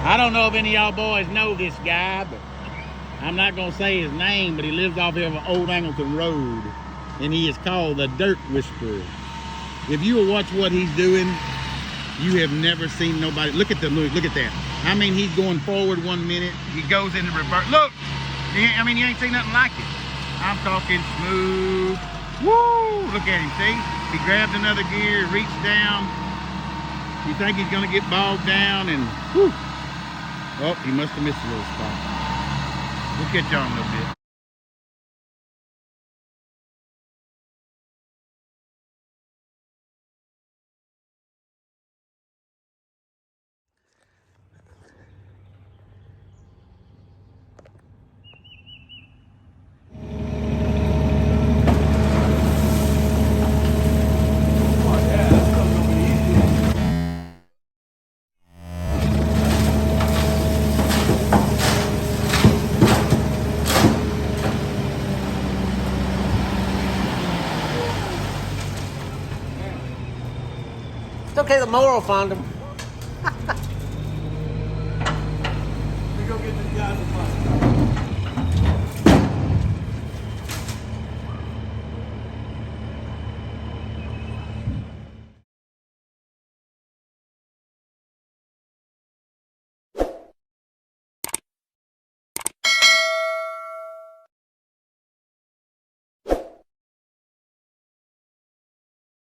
I don't know if any of y'all boys know this guy, but I'm not going to say his name, but he lives off here of Old Angleton Road, and he is called the Dirt Whisperer. If you will watch what he's doing, you have never seen nobody. Look at the look at that. I mean, he's going forward 1 minute, he goes into reverse. Look, I mean, you ain't seen nothing like it. I'm talking smooth. Woo! Look at him, see? He grabbed another gear, reached down. You think he's gonna get bogged down, and whew. Oh, he must have missed a little spot. We'll catch y'all in a little bit. It's okay, the mower will find him. We go get this guy some money.